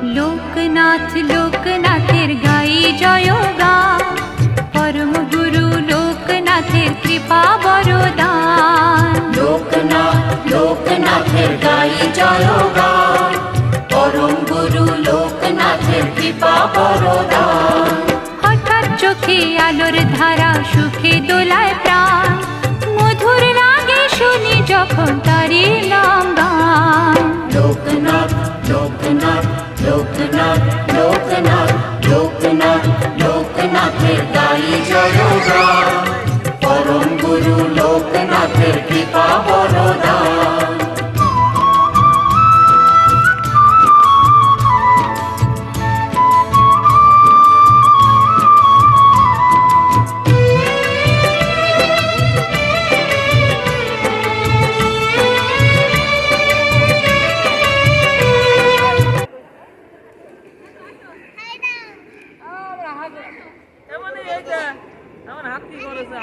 লোকনাথ লোকনাথের গাই জয়গান, পরম গুরু লোকনাথের কৃপা বরদান। লোকনাথ লোকনাথের গাই জয়গান, পরম গুরু লোকনাথের কৃপা বরদান। হঠাৎ চোখে আলোর ধারা, সুখে দোলায় প্রাণ, মধুর লাগে শুনি যখন তারি নাম গান। লোকনাথ লোকনাথ লোকনাথ লোকনাথ লোকনাথ লোকনাথের গাই জয়গান, পরম গুরু লোকনাথের কৃপা বরদান। এমন হাত কি করেছে